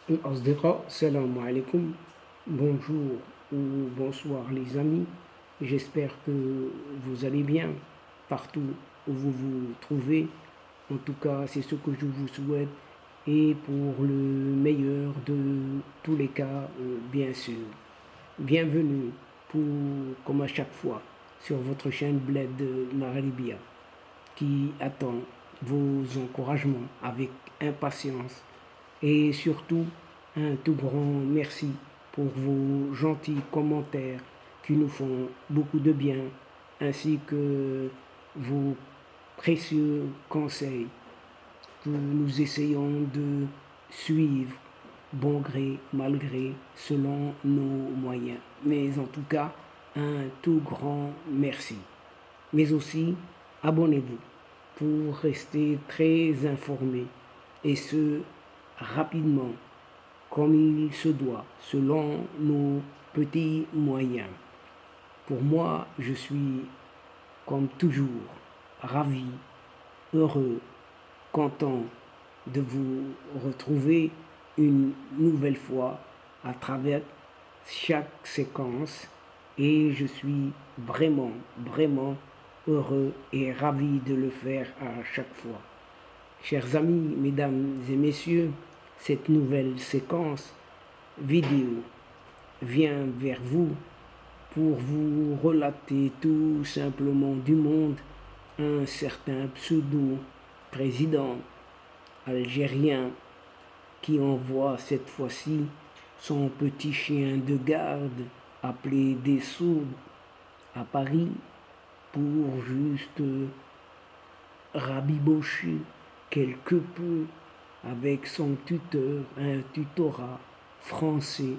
Asdeka, salam alaikum, bonjour ou bonsoir les amis, j'espère que vous allez bien partout où vous vous trouvez. En tout cas, c'est ce que je vous souhaite et pour le meilleur de tous les cas, bien sûr. Bienvenue pour, comme à chaque fois, sur votre chaîne Bled Maralibia qui attend vos encouragements avec impatience et surtout un tout grand merci pour vos gentils commentaires qui nous font beaucoup de bien ainsi que vos précieux conseils que nous essayons de suivre bon gré, mal gré, selon nos moyens. Mais en tout cas, un tout grand merci. Mais aussi, abonnez-vous pour rester très informé et ce, rapidement, comme il se doit, selon nos petits moyens. Pour moi, je suis, comme toujours, ravi, heureux, content de vous retrouver une nouvelle fois à travers chaque séquence et je suis vraiment, vraiment heureux et ravi de le faire à chaque fois. Chers amis, mesdames et messieurs, cette nouvelle séquence vidéo vient vers vous pour vous relater tout simplement du monde un certain pseudo-président algérien qui envoie cette fois-ci son petit chien de garde appelé Dessous à Paris pour juste rabibocher quelque peu avec son tuteur, un tutorat français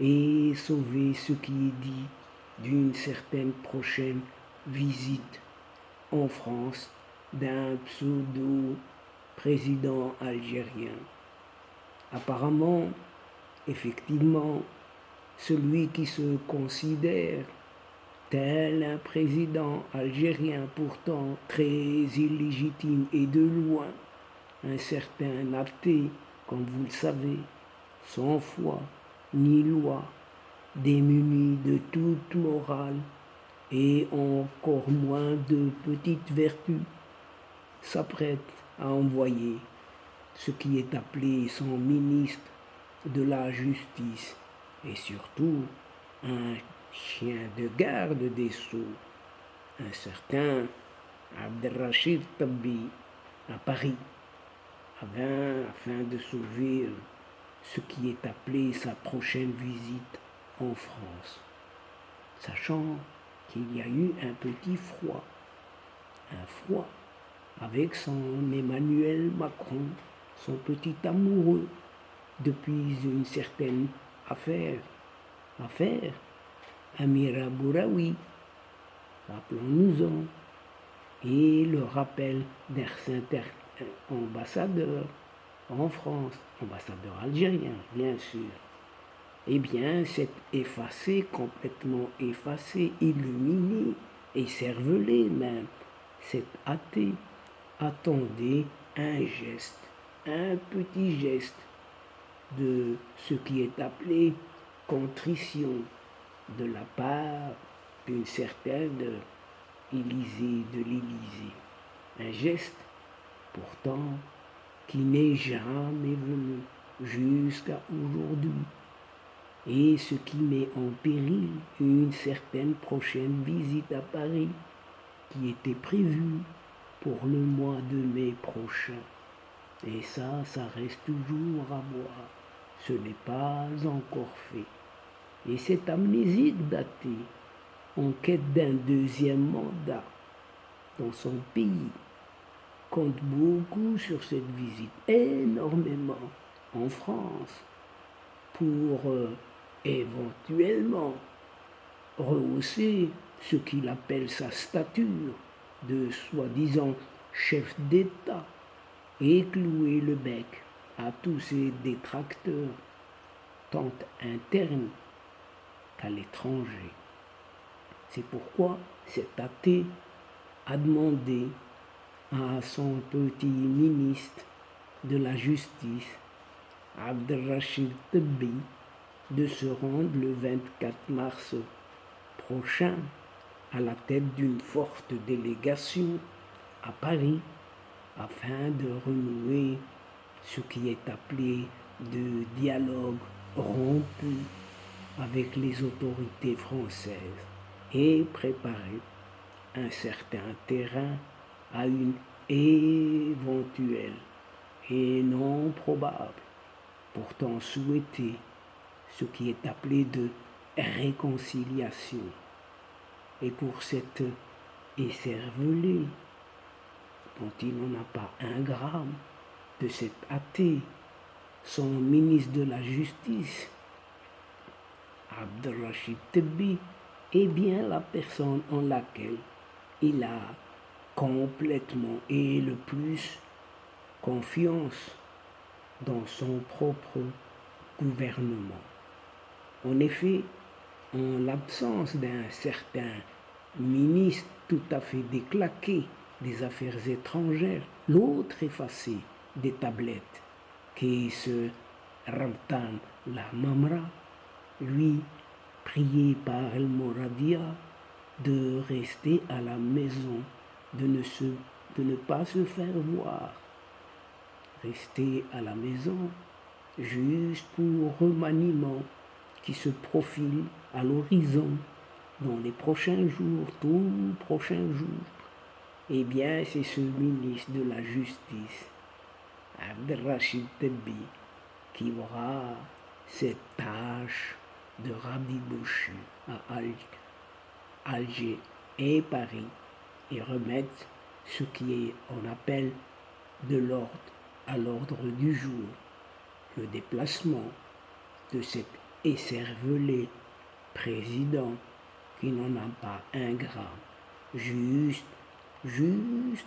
et sauver ce qui est dit d'une certaine prochaine visite en France d'un pseudo-président algérien. Apparemment, effectivement, celui qui se considère tel un président algérien pourtant très illégitime et de loin, un certain athée, comme vous le savez, sans foi ni loi, démuni de toute morale et encore moins de petites vertus, s'apprête à envoyer ce qui est appelé son ministre de la justice et surtout un chien de garde des sceaux, un certain Abdelrachid Tabi à Paris, afin de sauver ce qui est appelé sa prochaine visite en France, sachant qu'il y a eu un petit froid, un froid avec son Emmanuel Macron, son petit amoureux, depuis une certaine affaire, Amira Bouraoui, rappelons-nous-en, et le rappel d'un certain ambassadeur en France, ambassadeur algérien, bien sûr. Eh bien, c'est effacé, complètement effacé, illuminé et cervelé même. Cet athée attendait un geste, un petit geste de ce qui est appelé contrition de la part d'une certaine Élysée de l'Élysée. Un geste pourtant qui n'est jamais venu jusqu'à aujourd'hui et ce qui met en péril une certaine prochaine visite à Paris qui était prévue pour le mois de mai prochain. Et ça reste toujours à voir. Ce n'est pas encore fait. Et cet amnésique daté, en quête d'un deuxième mandat dans son pays, compte beaucoup sur cette visite, énormément en France, pour éventuellement rehausser ce qu'il appelle sa stature de soi-disant chef d'État et clouer le bec à tous ses détracteurs, tant internes qu'à l'étranger. C'est pourquoi cet athée a demandé à son petit ministre de la Justice Abdelrachid Tebbi de se rendre le 24 mars prochain à la tête d'une forte délégation à Paris afin de renouer ce qui est appelé de dialogue rompu avec les autorités françaises et préparer un certain terrain à une éventuelle et non probable, pourtant souhaitée, ce qui est appelé de réconciliation. Et pour cette écervelée dont il n'en a pas un gramme, de cet athée, son ministre de la Justice, Abdelrachid Tebbi, est bien la personne en laquelle il a complètement et le plus confiance dans son propre gouvernement. En effet, en l'absence d'un certain ministre tout à fait déclaqué des Affaires étrangères, l'autre effacé des tablettes, qui est ce Ramtan la Mamra, lui prié par El Moradia de rester à la maison, de ne pas se faire voir. Rester à la maison juste pour remaniement qui se profile à l'horizon dans les prochains jours, tout prochains jours. Eh bien, c'est ce ministre de la Justice, Abdelrachid Tebbi, qui aura cette tâche de rabiboucher à Alger et Paris et remettre ce qui on appelle de l'ordre à l'ordre du jour, le déplacement de cet écervelé président qui n'en a pas un gramme, juste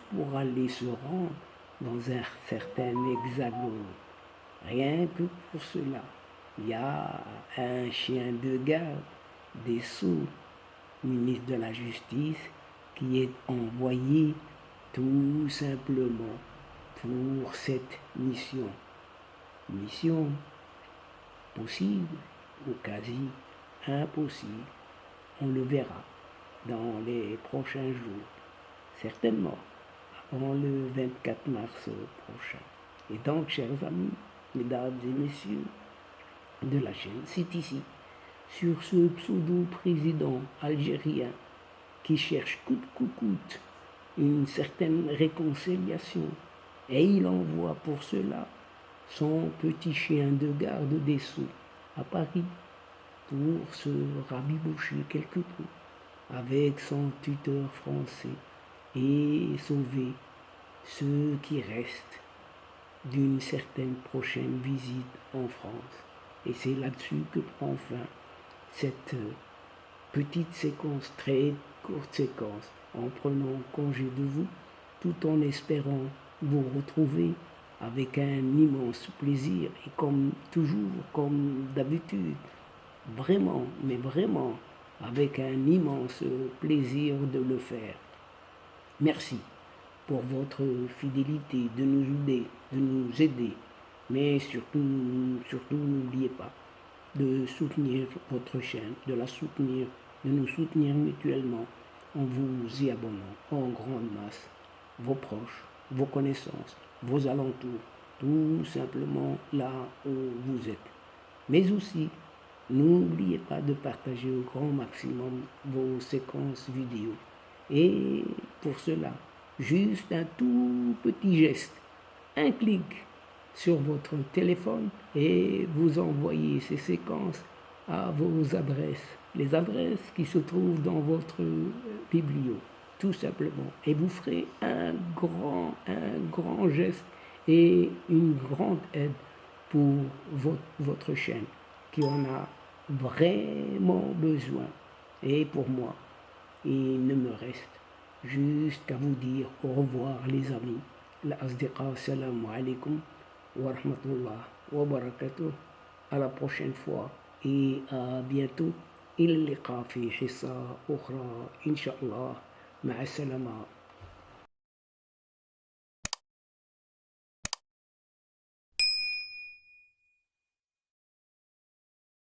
pour aller se rendre dans un certain hexagone. Rien que pour cela, il y a un chien de garde des Sceaux, ministre de la Justice, qui est envoyé tout simplement pour cette mission. Mission possible ou quasi impossible. On le verra dans les prochains jours, certainement avant le 24 mars prochain. Et donc, chers amis, mesdames et messieurs de la chaîne, c'est ici, sur ce pseudo-président algérien qui cherche coûte que coûte une certaine réconciliation, et il envoie pour cela son petit chien de garde des Sceaux à Paris pour se rabiboucher quelque peu avec son tuteur français et sauver ceux qui restent d'une certaine prochaine visite en France. Et c'est là-dessus que prend fin cette petite séquence, très courte séquence, en prenant congé de vous, tout en espérant vous retrouver avec un immense plaisir et comme toujours, comme d'habitude, vraiment, mais vraiment, avec un immense plaisir de le faire. Merci pour votre fidélité, de nous aider, mais surtout n'oubliez pas de soutenir votre chaîne, de la soutenir, de nous soutenir mutuellement en vous y abonnant en grande masse, vos proches, vos connaissances, vos alentours, tout simplement là où vous êtes. Mais aussi, n'oubliez pas de partager au grand maximum vos séquences vidéo. Et pour cela, juste un tout petit geste, un clic sur votre téléphone et vous envoyez ces séquences à vos adresses, les adresses qui se trouvent dans votre biblio, tout simplement. Et vous ferez un grand geste et une grande aide pour votre chaîne qui en a vraiment besoin. Et pour moi, il ne me reste juste qu'à vous dire au revoir les amis. L'asdiqa, salam alaikum wa rahmatullah wa barakatuh. À la prochaine fois et à bientôt. إلى اللقاء في حصة أخرى إن شاء الله. مع السلامة.